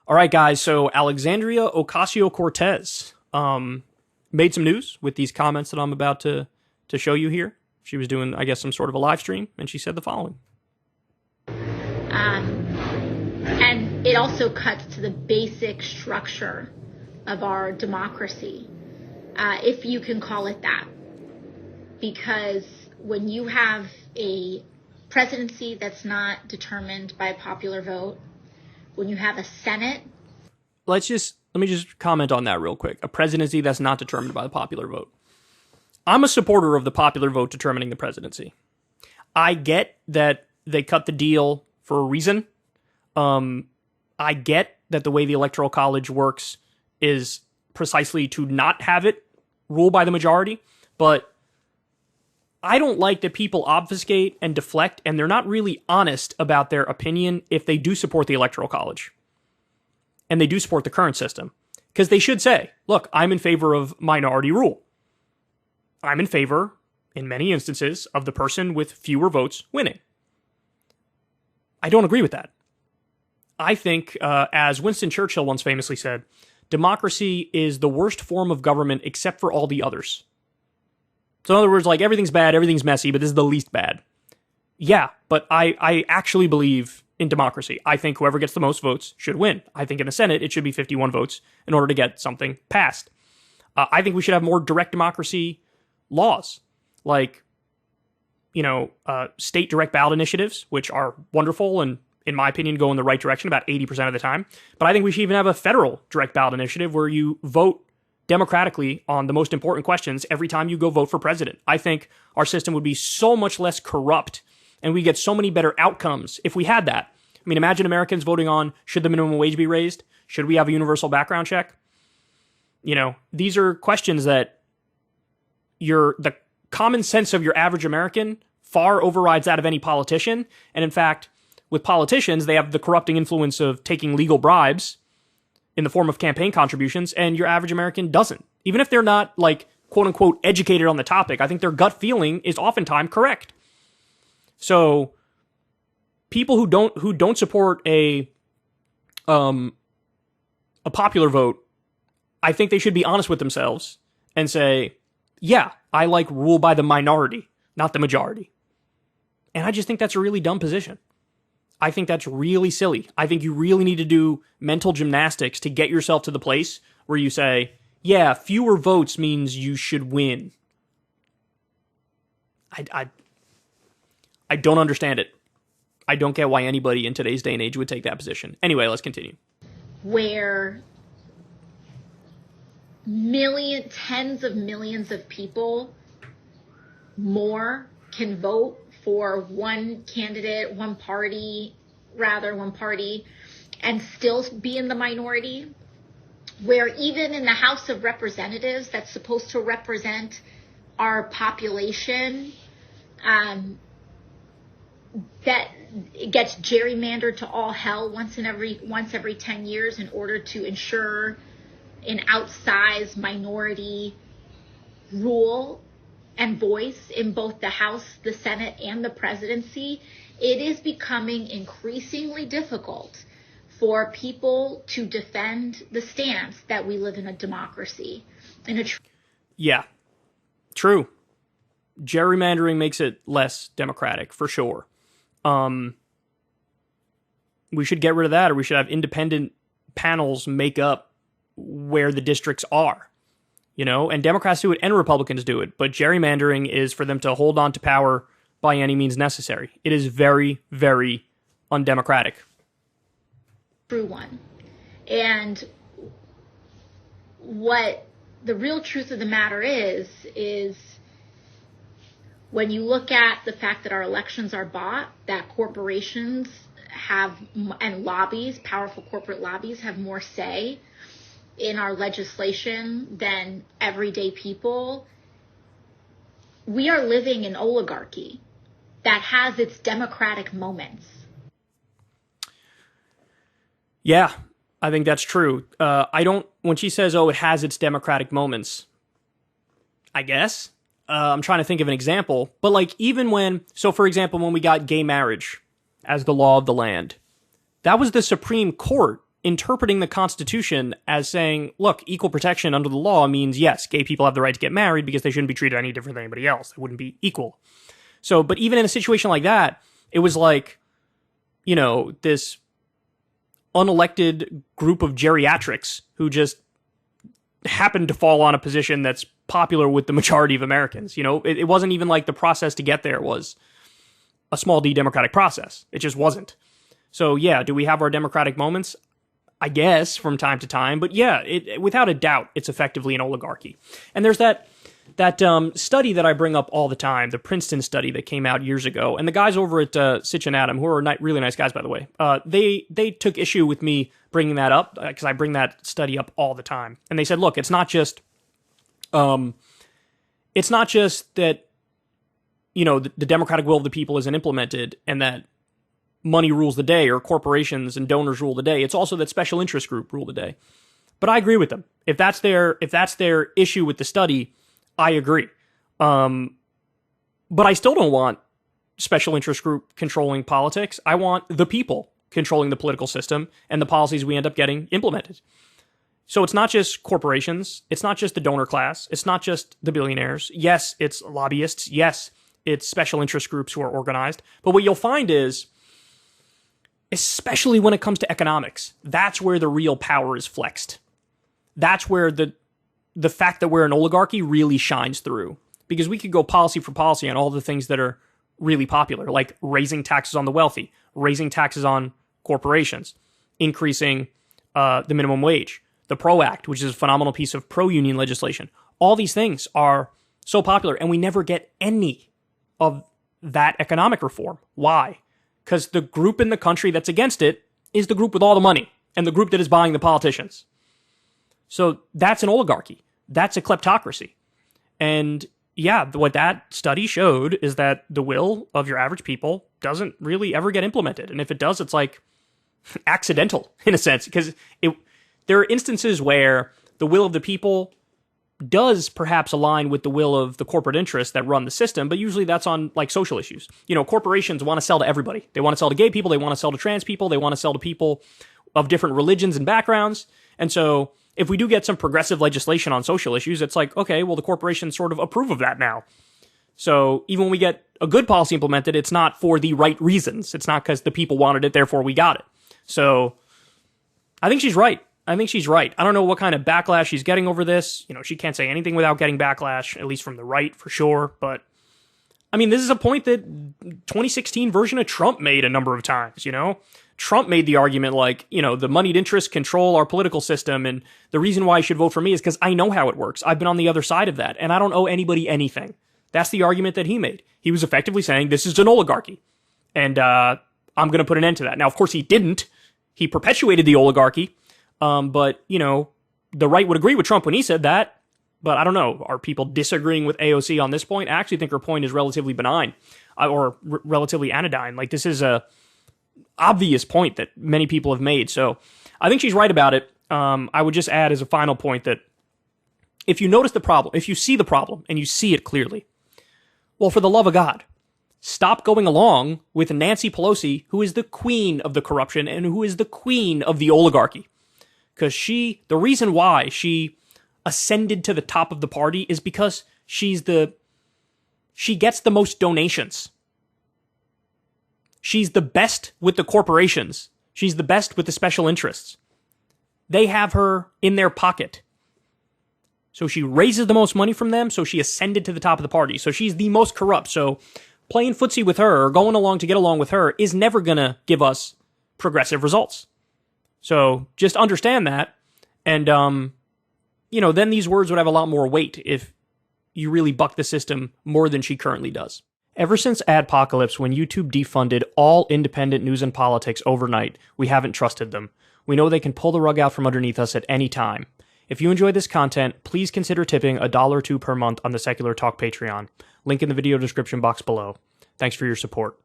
All right, guys. So Alexandria Ocasio-Cortez made some news with these comments that I'm about to show you here. She was doing, I guess, some sort of a live stream, and she said the following. And it also cuts to the basic structure of our democracy, if you can call it that. Because when you have a presidency that's not determined by a popular vote, when you have a Senate... Let me just comment on that real quick. A presidency that's not determined by the popular vote. I'm a supporter of the popular vote determining the presidency. I get that they cut the deal for a reason. I get that the way the Electoral College works is precisely to not have it rule by the majority, but I don't like that people obfuscate and deflect, and they're not really honest about their opinion if they do support the Electoral College. And they do support the current system. Because they should say, look, I'm in favor of minority rule. I'm in favor, in many instances, of the person with fewer votes winning. I don't agree with that. I think, as Winston Churchill once famously said, democracy is the worst form of government except for all the others. So in other words, like, everything's bad, everything's messy, but this is the least bad. Yeah, but I actually believe in democracy. I think whoever gets the most votes should win. I think in the Senate, it should be 51 votes in order to get something passed. I think we should have more direct democracy laws, like, state direct ballot initiatives, which are wonderful and, in my opinion, go in the right direction about 80% of the time. But I think we should even have a federal direct ballot initiative where you vote democratically on the most important questions every time you go vote for president. I think our system would be so much less corrupt and we get so many better outcomes if we had that. I mean, imagine Americans voting on, should the minimum wage be raised? Should we have a universal background check? These are questions that the common sense of your average American far overrides that of any politician. And in fact, with politicians, they have the corrupting influence of taking legal bribes in the form of campaign contributions, and your average American doesn't. Even if they're not, like, quote unquote, educated on the topic, I think their gut feeling is oftentimes correct. So people who don't support a popular vote, I think they should be honest with themselves and say, yeah, I like rule by the minority, not the majority. And I just think that's a really dumb position. I think that's really silly. I think you really need to do mental gymnastics to get yourself to the place where you say, yeah, fewer votes means you should win. I don't understand it. I don't get why anybody in today's day and age would take that position. Anyway, let's continue. Where tens of millions of people more can vote for one candidate, one party, and still be in the minority, where even in the House of Representatives that's supposed to represent our population, that it gets gerrymandered to all hell once every 10 years in order to ensure an outsized minority rule and voice in both the House, the Senate, and the presidency. It is becoming increasingly difficult for people to defend the stance that we live in a democracy. Yeah, true. Gerrymandering makes it less democratic, for sure. We should get rid of that, or we should have independent panels make up where the districts are. And Democrats do it and Republicans do it, but gerrymandering is for them to hold on to power by any means necessary. It is very, very undemocratic. True one. And what the real truth of the matter is when you look at the fact that our elections are bought, that corporations and lobbies, powerful corporate lobbies, have more say in our legislation than everyday people, we are living in oligarchy that has its democratic moments. Yeah, I think that's true. When she says, it has its democratic moments, I guess, I'm trying to think of an example, but for example, when we got gay marriage as the law of the land, that was the Supreme Court interpreting the Constitution as saying, look, equal protection under the law means, yes, gay people have the right to get married because they shouldn't be treated any different than anybody else. They wouldn't be equal. So, but even in a situation like that, it was like, you know, this unelected group of geriatrics who just happened to fall on a position that's popular with the majority of Americans. You know, it wasn't even like the process to get there was a small d democratic process. It just wasn't. So yeah, do we have our democratic moments? I guess from time to time, but yeah, without a doubt, it's effectively an oligarchy. And there's that study that I bring up all the time, the Princeton study that came out years ago, and the guys over at Sitch and Adam, who are really nice guys, by the way, they took issue with me bringing that up because I bring that study up all the time, and they said, look, it's not just that, you know, the democratic will of the people isn't implemented and that money rules the day or corporations and donors rule the day. It's also that special interest group rule the day. But I agree with them. If that's their issue with the study, I agree. But I still don't want special interest group controlling politics. I want the people controlling the political system and the policies we end up getting implemented. So it's not just corporations. It's not just the donor class. It's not just the billionaires. Yes, it's lobbyists. Yes, it's special interest groups who are organized. But what you'll find is, especially when it comes to economics, that's where the real power is flexed. That's where the fact that we're an oligarchy really shines through. Because we could go policy for policy on all the things that are really popular, like raising taxes on the wealthy, raising taxes on corporations, increasing the minimum wage, the PRO Act, which is a phenomenal piece of pro-union legislation. All these things are so popular, and we never get any of that economic reform. Why? Because the group in the country that's against it is the group with all the money and the group that is buying the politicians. So that's an oligarchy. That's a kleptocracy. And yeah, what that study showed is that the will of your average people doesn't really ever get implemented. And if it does, it's like accidental in a sense, because there are instances where the will of the people does perhaps align with the will of the corporate interests that run the system, but usually that's on like social issues. You know, corporations want to sell to everybody. They want to sell to gay people. They want to sell to trans people. They want to sell to people of different religions and backgrounds. And so if we do get some progressive legislation on social issues, it's like, okay, well, the corporations sort of approve of that now. So even when we get a good policy implemented, it's not for the right reasons. It's not because the people wanted it, therefore we got it. So I think she's right. I don't know what kind of backlash she's getting over this. You know, she can't say anything without getting backlash, at least from the right for sure. But I mean, this is a point that 2016 version of Trump made a number of times, you know? Trump made the argument like, you know, the moneyed interests control our political system, and the reason why you should vote for me is because I know how it works. I've been on the other side of that, and I don't owe anybody anything. That's the argument that he made. He was effectively saying, this is an oligarchy, and I'm going to put an end to that. Now, of course, he didn't. He perpetuated the oligarchy, but, you know, the right would agree with Trump when he said that, but I don't know. Are people disagreeing with AOC on this point? I actually think her point is relatively benign, or relatively anodyne. Like, this is a obvious point that many people have made. So I think she's right about it. I would just add as a final point that if you notice the problem, if you see the problem and you see it clearly, well, for the love of God, stop going along with Nancy Pelosi, who is the queen of the corruption and who is the queen of the oligarchy. Because the reason why she ascended to the top of the party is because she gets the most donations. She's the best with the corporations. She's the best with the special interests. They have her in their pocket. So she raises the most money from them, so she ascended to the top of the party. So she's the most corrupt. So playing footsie with her or going along to get along with her is never going to give us progressive results. So just understand that. And, you know, then these words would have a lot more weight if you really buck the system more than she currently does. Ever since Adpocalypse, when YouTube defunded all independent news and politics overnight, we haven't trusted them. We know they can pull the rug out from underneath us at any time. If you enjoy this content, please consider tipping $1 or $2 per month on the Secular Talk Patreon. Link in the video description box below. Thanks for your support.